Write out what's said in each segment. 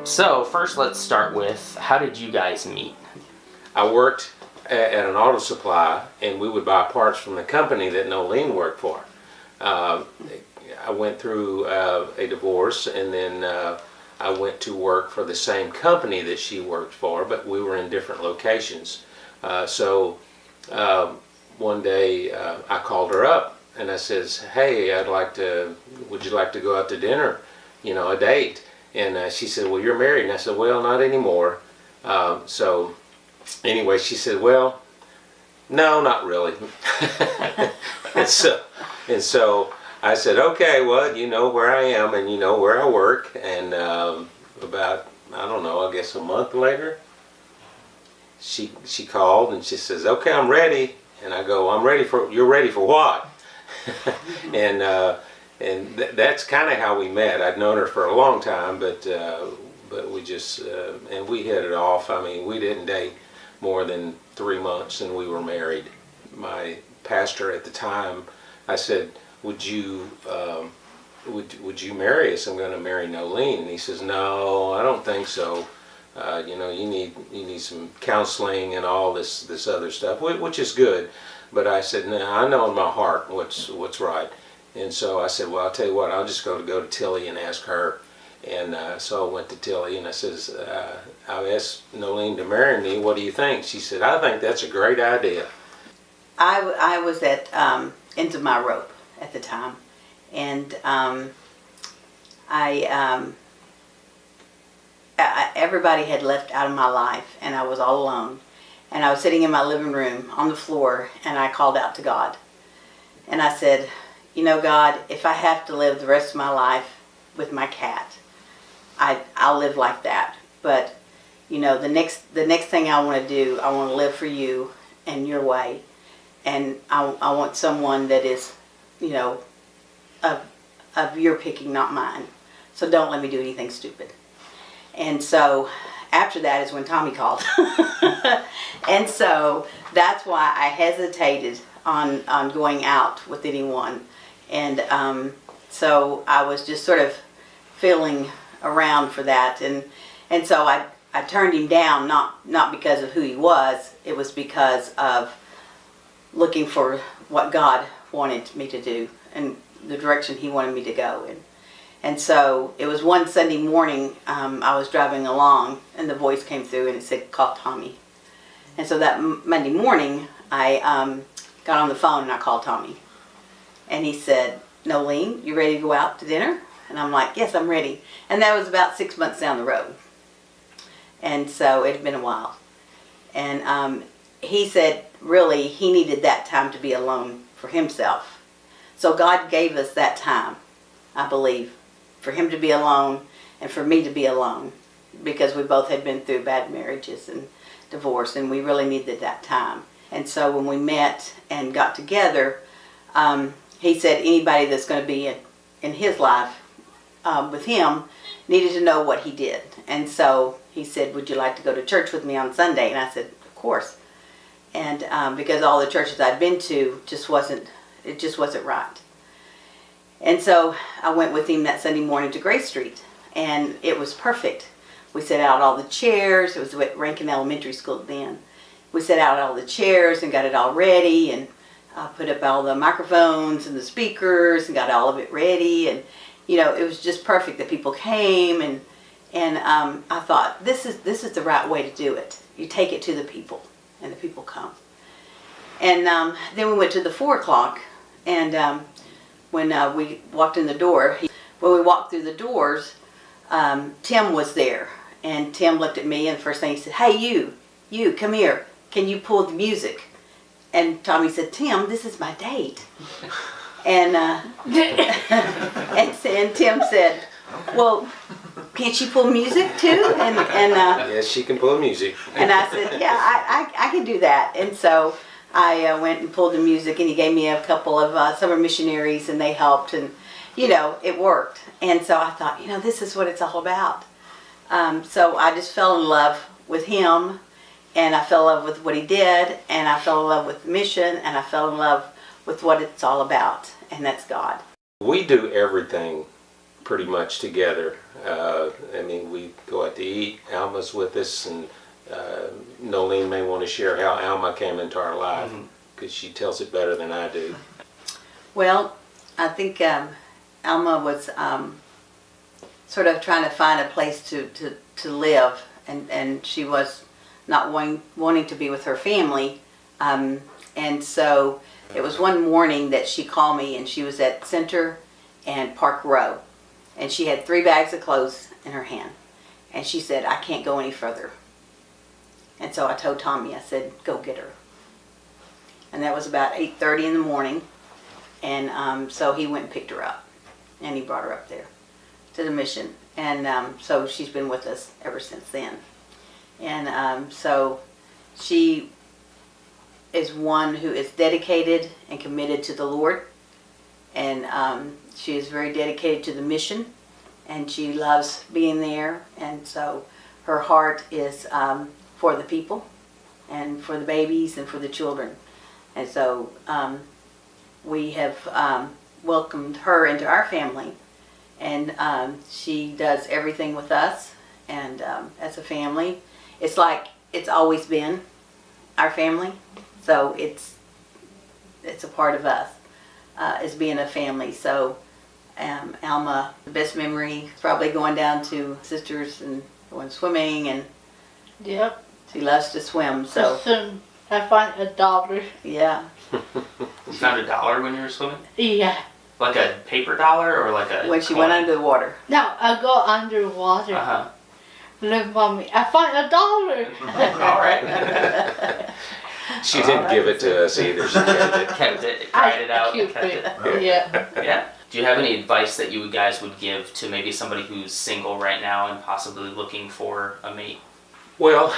So first let's start with, how did you guys meet? I worked at an auto supply, and we would buy parts from the company that Noleen worked for. I went through a divorce, and then I went to work for the same company that she worked for, but we were in different locations. So one day I called her up and I says, "Hey, would you like to go out to dinner? You know, a date." And she said, "Well, you're married." And I said, "Well, not anymore." So anyway, she said, "Well, no, not really." and so I said, "Okay, well, you know where I am and you know where I work." And about, I don't know, I guess a month later, she called and she says, "Okay, I'm ready." And I go, "You're ready for what?" and that's kind of how we met. I'd known her for a long time, but we just and we hit it off. I mean, we didn't date more than 3 months, and we were married. My pastor at the time, I said, "Would you marry us? I'm going to marry Noleen." And he says, "No, I don't think so. You know, you need some counseling and all this other stuff," which is good. But I said, "No, I know in my heart what's right." And so I said, "Well, I'll tell you what, I'll just go to Tilly and ask her." And so I went to Tilly and I says, "I asked Noleen to marry me. What do you think?" She said, "I think that's a great idea." I was at end of my rope at the time, and everybody had left out of my life, and I was all alone. And I was sitting in my living room on the floor, and I called out to God. And I said, "You know, God, if I have to live the rest of my life with my cat, I'll live like that. But, you know, the next thing I want to do, I want to live for you and your way. And I want someone that is, you know, of your picking, not mine. So don't let me do anything stupid." And so after that is when Tommy called. And so that's why I hesitated on going out with anyone. And so I was just sort of feeling around for that. And so I turned him down, not because of who he was. It was because of looking for what God wanted me to do and the direction he wanted me to go in. And so it was one Sunday morning, I was driving along and the voice came through and it said, "Call Tommy." And so that Monday morning, I got on the phone and I called Tommy. And he said, "Noleen, you ready to go out to dinner?" And I'm like, "Yes, I'm ready." And that was about 6 months down the road. And so it had been a while. And he said, really, he needed that time to be alone for himself. So God gave us that time, I believe, for him to be alone and for me to be alone, because we both had been through bad marriages and divorce, and we really needed that time. And so when we met and got together, he said anybody that's going to be in his life with him needed to know what he did. And so he said, "Would you like to go to church with me on Sunday?" And I said, "Of course." And because all the churches I'd been to just wasn't right. And so I went with him that Sunday morning to Grace Street, and it was perfect. We set out all the chairs. It was at Rankin Elementary School then. We set out all the chairs and got it all ready, and put up all the microphones and the speakers and got all of it ready. And you know, it was just perfect. The people came, and I thought, this is the right way to do it. You take it to the people, and the people come. And then we went to the 4 o'clock, and when we walked in the door, when we walked through the doors, Tim was there. And Tim looked at me, and the first thing he said, "Hey, you, come here. Can you pull the music?" And Tommy said, "Tim, this is my date." And and Tim said, "Well, can't she pull music too?" And Yes, she can pull music. And I said, "Yeah, I can do that." And so I went and pulled the music, and he gave me a couple of summer missionaries, and they helped, and you know, it worked. And so I thought, you know, this is what it's all about. So I just fell in love with him, and I fell in love with what he did, and I fell in love with the mission, and I fell in love with what it's all about, and that's God. We do everything pretty much together. I mean, we go out to eat. Alma's with us, and Noleen may want to share how Alma came into our life because she tells it better than I do. Well, I think Alma was sort of trying to find a place to live, and she was not wanting to be with her family. And so it was one morning that she called me, and she was at Center and Park Row, and she had 3 bags of clothes in her hand, and she said, "I can't go any further." And so I told Tommy, I said, "Go get her." And that was about 8:30 in the morning, and so he went and picked her up, and he brought her up there to the mission, and so she's been with us ever since then. And so she is one who is dedicated and committed to the Lord, and she is very dedicated to the mission, and she loves being there, and so her heart is for the people and for the babies and for the children. And so we have welcomed her into our family, and she does everything with us, and as a family it's like it's always been our family. So it's a part of us as being a family. So Alma, the best memory is probably going down to sisters and going swimming, and Yep. she loves to swim. So Soon I find $1. yeah, You found $1 when you were swimming? Yeah. Like a paper dollar or like a when she coin? went under the water. Now I go underwater. Uh-huh. Look, Mommy, I find $1. All right. She didn't give it to us either. She kept it. Kept it, cried it out, and keep kept it. it. Yeah. Yeah. Do you have any advice that you guys would give to maybe somebody who's single right now and possibly looking for a mate? Well,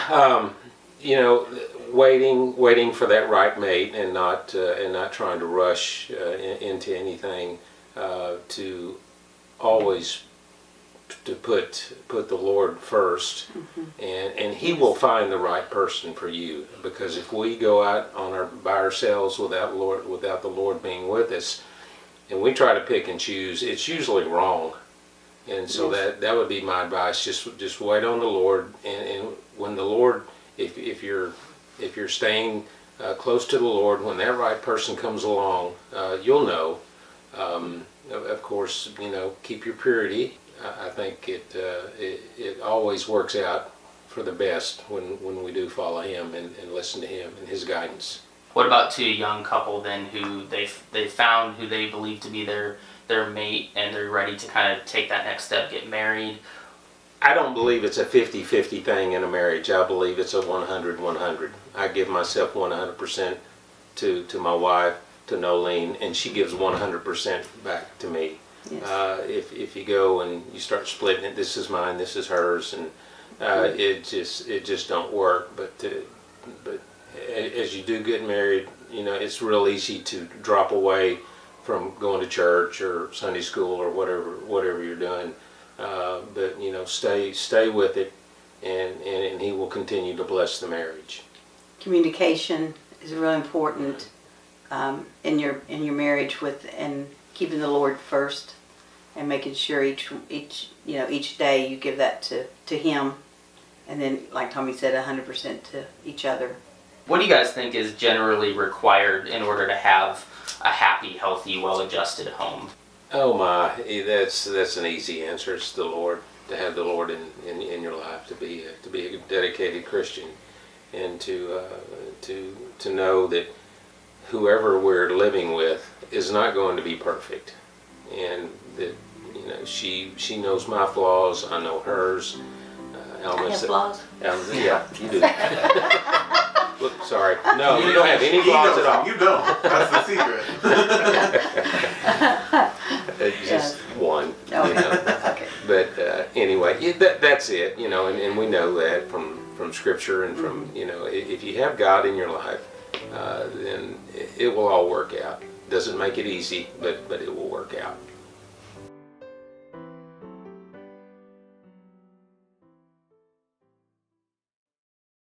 you know, waiting for that right mate, and not trying to rush into anything. To always to put the Lord first, and He will find the right person for you. Because if we go out by ourselves without the Lord being with us, and we try to pick and choose, it's usually wrong. And so that would be my advice. Just wait on the Lord, and when the Lord, if you're staying close to the Lord, when that right person comes along, you'll know. Of course, you know, keep your purity. I think it always works out for the best when we do follow Him and listen to Him and His guidance. What about to a young couple then who they found who they believe to be their mate, and they're ready to kind of take that next step, get married? I don't believe it's a 50-50 thing in a marriage. I believe it's a 100-100. I give myself 100% to my wife, to Noleen, and she gives 100% back to me. Yes. If you go and you start splitting it, this is mine, this is hers, and it just don't work. But as you do get married, you know, it's real easy to drop away from going to church or Sunday school or whatever you're doing. But you know, stay with it, and He will continue to bless the marriage. Communication is really important in your marriage, and keeping the Lord first, and making sure each day you give that to Him, and then, like Tommy said, 100% to each other. What do you guys think is generally required in order to have a happy, healthy, well-adjusted home? Oh my, that's an easy answer. It's the Lord. To have the Lord in your life, to be a dedicated Christian, and to know that whoever we're living with is not going to be perfect, and that, you know, she knows my flaws, I know hers. I have flaws. Yeah, you do. Look, sorry. No, you don't have any flaws at all. You don't. That's the secret. It's just one. Oh, You know? okay. But anyway, that's it. You know, and we know that from Scripture and from, you know, if you have God in your life, then it will all work out. Doesn't make it easy, but it will work out.